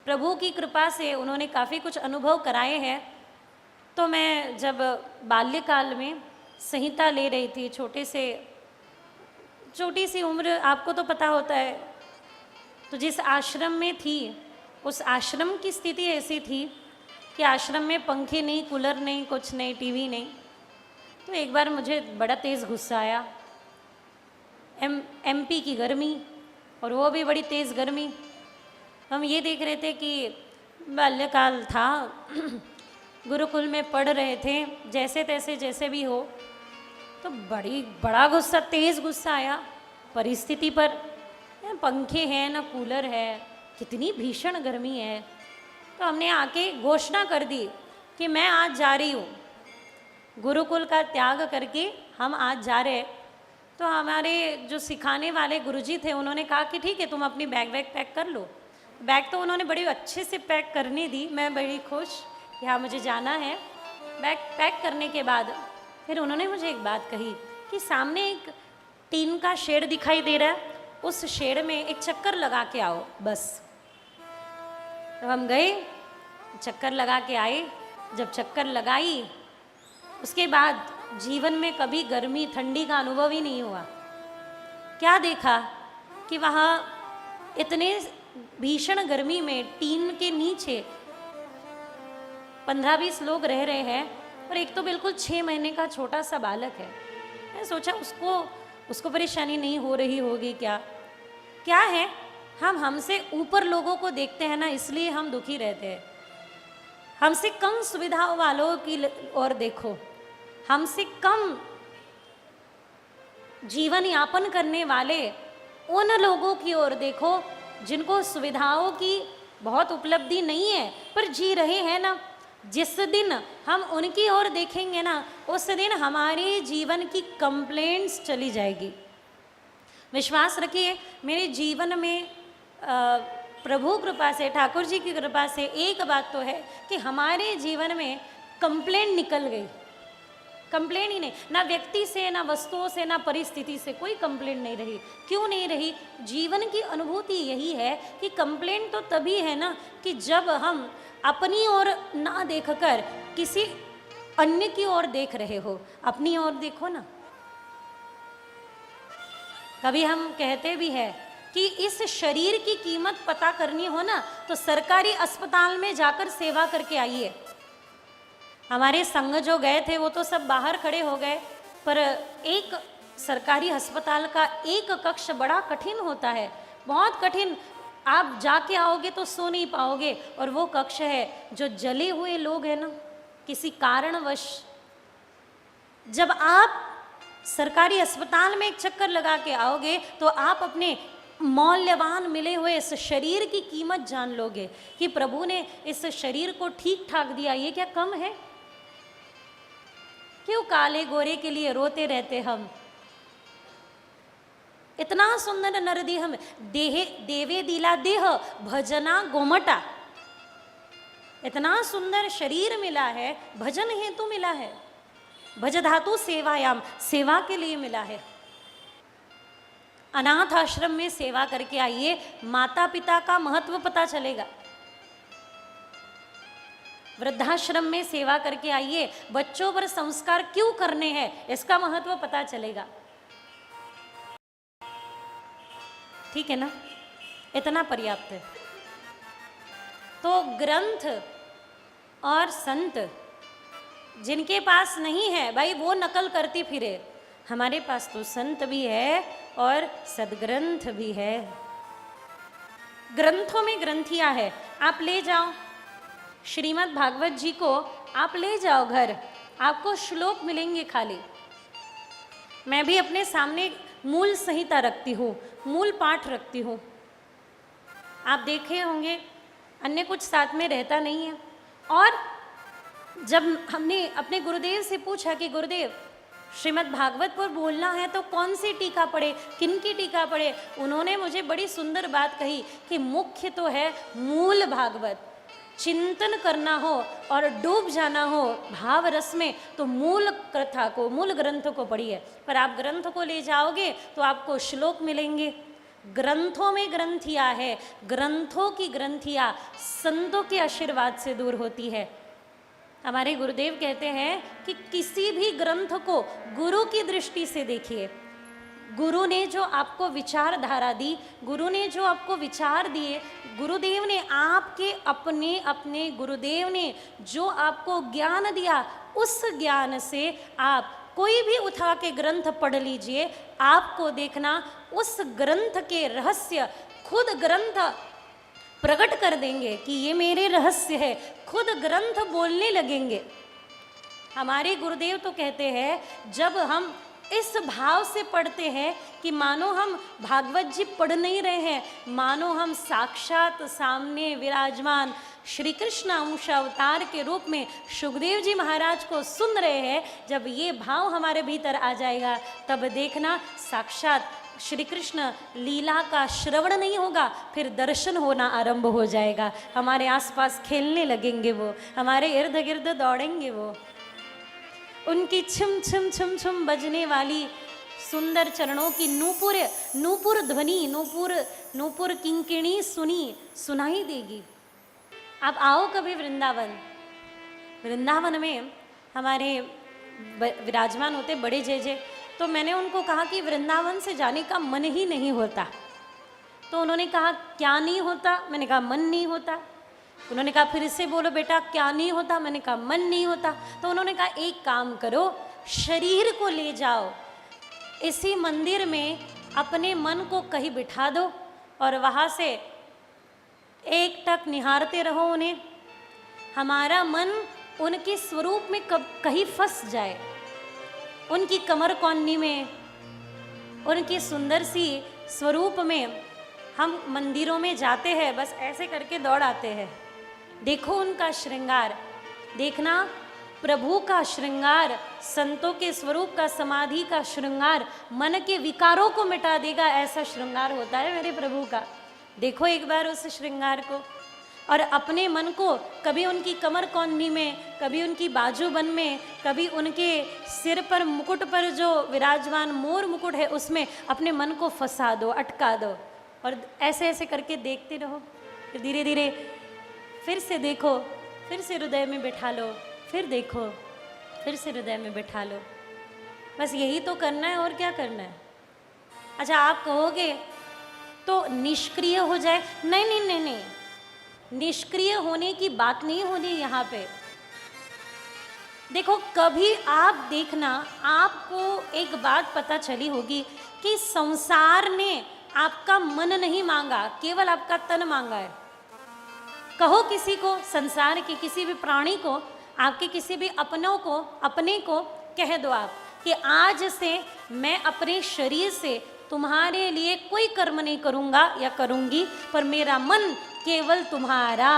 प्रभु की कृपा से उन्होंने काफ़ी कुछ अनुभव कराए हैं। तो मैं जब बाल्यकाल में संहिता ले रही थी, छोटी सी उम्र, आपको तो पता होता है, तो जिस आश्रम में थी उस आश्रम की स्थिति ऐसी थी कि आश्रम में पंखे नहीं, कूलर नहीं, कुछ नहीं, टीवी नहीं। तो एक बार मुझे बड़ा तेज़ गुस्सा आया। एमपी की गर्मी, और वो भी बड़ी तेज़ गर्मी। हम ये देख रहे थे कि बाल्यकाल था गुरुकुल में पढ़ रहे थे, जैसे तैसे जैसे भी हो, तो बड़ा गुस्सा, तेज़ गुस्सा आया परिस्थिति पर। पंखे हैं ना कूलर है, कितनी भीषण गर्मी है। तो हमने आके घोषणा कर दी कि मैं आज जा रही हूँ, गुरुकुल का त्याग करके हम आज जा रहे। तो हमारे जो सिखाने वाले गुरुजी थे उन्होंने कहा कि ठीक है, तुम अपनी बैग पैक कर लो। बैग तो उन्होंने बड़ी अच्छे से पैक करने दी, मैं बड़ी खुश कि हाँ मुझे जाना है। बैग पैक करने के बाद फिर उन्होंने मुझे एक बात कही कि सामने एक टीन का शेड दिखाई दे रहा है, उस शेड में एक चक्कर लगा के आओ बस। तो हम गए, चक्कर लगा के आए। जब चक्कर लगाई उसके बाद जीवन में कभी गर्मी ठंडी का अनुभव ही नहीं हुआ। क्या देखा कि वहाँ इतने भीषण गर्मी में टीन के नीचे 15-20 लोग रह रहे हैं, और एक तो बिल्कुल 6 महीने का छोटा सा बालक है। मैं सोचा उसको परेशानी नहीं हो रही होगी क्या है, हम हमसे ऊपर लोगों को देखते हैं ना, इसलिए हम दुखी रहते हैं। हमसे कम सुविधाओं वालों की ओर देखो, हमसे कम जीवन यापन करने वाले उन लोगों की ओर देखो जिनको सुविधाओं की बहुत उपलब्धि नहीं है पर जी रहे हैं ना। जिस दिन हम उनकी ओर देखेंगे ना, उस दिन हमारे जीवन की कंप्लेंट्स चली जाएगी। विश्वास रखिए, मेरे जीवन में प्रभु कृपा से, ठाकुर जी की कृपा से एक बात तो है कि हमारे जीवन में कंप्लेंट निकल गई। कंप्लेंट ही नहीं, ना व्यक्ति से, ना वस्तुओं से, ना परिस्थिति से कोई कंप्लेंट नहीं रही। क्यों नहीं रही? जीवन की अनुभूति यही है कि कंप्लेंट तो तभी है ना कि जब हम अपनी ओर ना देखकर किसी अन्य की ओर देख रहे हो। अपनी ओर देखो ना। कभी हम कहते भी है कि इस शरीर की कीमत पता करनी हो ना तो सरकारी अस्पताल में जाकर सेवा करके आइए। हमारे संग जो गए थे वो तो सब बाहर खड़े हो गए, पर एक सरकारी अस्पताल का एक कक्ष बड़ा कठिन होता है, बहुत कठिन। आप जाके आओगे तो सो नहीं पाओगे। और वो कक्ष है जो जले हुए लोग हैं ना, किसी कारणवश, जब आप सरकारी अस्पताल में एक चक्कर लगा के आओगे तो आप अपने मौल्यवान मिले हुए इस शरीर की कीमत जान लोगे कि प्रभु ने इस शरीर को ठीक ठाक दिया, ये क्या कम है? क्यों काले गोरे के लिए रोते रहते हम? इतना सुंदर नरदी हम देवे दिला देह भजना गोमटा। इतना सुंदर शरीर मिला है, भजन हेतु मिला है, भज धातु सेवायाम, सेवा के लिए मिला है। अनाथ आश्रम में सेवा करके आइए, माता पिता का महत्व पता चलेगा। वृद्धाश्रम में सेवा करके आइए, बच्चों पर संस्कार क्यों करने हैं इसका महत्व पता चलेगा। ठीक है ना? इतना पर्याप्त है। तो ग्रंथ और संत जिनके पास नहीं है भाई, वो नकल करती फिरे। हमारे पास तो संत भी है और सदग्रंथ भी है। ग्रंथों में ग्रंथियां है, आप ले जाओ। श्रीमद् भागवत जी को आप ले जाओ घर, आपको श्लोक मिलेंगे खाली। मैं भी अपने सामने मूल संहिता रखती हूँ, मूल पाठ रखती हूँ। आप देखे होंगे अन्य कुछ साथ में रहता नहीं है। और जब हमने अपने गुरुदेव से पूछा कि गुरुदेव श्रीमद् भागवत पर बोलना है तो कौन सी टीका पढ़े, किन की टीका पढ़े, उन्होंने मुझे बड़ी सुंदर बात कही कि मुख्य तो है मूल भागवत। चिंतन करना हो और डूब जाना हो भाव रस में तो मूल कथा को, मूल ग्रंथ को पढ़िए। पर आप ग्रंथ को ले जाओगे तो आपको श्लोक मिलेंगे, ग्रंथों में ग्रंथियाँ है, ग्रंथों की ग्रंथियाँ संतों के आशीर्वाद से दूर होती है। हमारे गुरुदेव कहते हैं कि किसी भी ग्रंथ को गुरु की दृष्टि से देखिए। गुरु ने जो आपको विचारधारा दी, गुरु ने जो आपको विचार दिए, गुरुदेव ने आपके अपने गुरुदेव ने जो आपको ज्ञान दिया, उस ज्ञान से आप कोई भी उठा के ग्रंथ पढ़ लीजिए, आपको देखना उस ग्रंथ के रहस्य खुद ग्रंथ प्रकट कर देंगे कि ये मेरे रहस्य है, खुद ग्रंथ बोलने लगेंगे। हमारे गुरुदेव तो कहते हैं, जब हम इस भाव से पढ़ते हैं कि मानो हम भागवत जी पढ़ नहीं रहे हैं, मानो हम साक्षात सामने विराजमान श्री कृष्ण अंश अवतार के रूप में सुखदेव जी महाराज को सुन रहे हैं, जब ये भाव हमारे भीतर आ जाएगा, तब देखना साक्षात श्री कृष्ण लीला का श्रवण नहीं होगा, फिर दर्शन होना आरंभ हो जाएगा। हमारे आसपास खेलने लगेंगे वो, हमारे इर्द गिर्द दौड़ेंगे वो। उनकी छिम छिम छिम छिम बजने वाली सुंदर चरणों की नूपुर ध्वनि, नूपुर किंकिणी सुनाई देगी। आप आओ कभी वृंदावन। वृंदावन में हमारे विराजमान होते बड़े जय, तो मैंने उनको कहा कि वृंदावन से जाने का मन ही नहीं होता। तो उन्होंने कहा क्या नहीं होता? मैंने कहा मन नहीं होता। उन्होंने कहा फिर से बोलो बेटा, क्या नहीं होता? मैंने कहा मन नहीं होता। तो उन्होंने कहा एक काम करो, शरीर को ले जाओ, इसी मंदिर में अपने मन को कहीं बिठा दो और वहाँ से एक टक निहारते रहो उन्हें। हमारा मन उनके स्वरूप में कहीं फंस जाए, उनकी कमर कौनी में, उनकी सुंदर सी स्वरूप में। हम मंदिरों में जाते हैं, बस ऐसे करके दौड़ आते हैं। देखो उनका श्रृंगार, देखना प्रभु का श्रृंगार, संतों के स्वरूप का, समाधि का श्रृंगार मन के विकारों को मिटा देगा, ऐसा श्रृंगार होता है मेरे प्रभु का। देखो एक बार उस श्रृंगार को, और अपने मन को कभी उनकी कमर कौंधी में, कभी उनकी बाजूबन में, कभी उनके सिर पर मुकुट पर जो विराजमान मोर मुकुट है उसमें अपने मन को फंसा दो, अटका दो, और ऐसे ऐसे करके देखते रहो। फिर धीरे धीरे फिर से देखो, फिर से हृदय में बिठा लो, फिर देखो, फिर से हृदय में बिठा लो। बस यही तो करना है, और क्या करना है। अच्छा आप कहोगे तो निष्क्रिय हो जाए? नहीं नहीं नहीं नहीं, निष्क्रिय होने की बात नहीं होनी यहाँ पे। देखो कभी आप देखना, आपको एक बात पता चली होगी कि संसार ने आपका मन नहीं मांगा, केवल आपका तन मांगा है। कहो किसी को, संसार के किसी भी प्राणी को, आपके किसी भी अपने को कह दो आप कि आज से मैं अपने शरीर से तुम्हारे लिए कोई कर्म नहीं करूँगा या करूँगी, पर मेरा मन केवल तुम्हारा,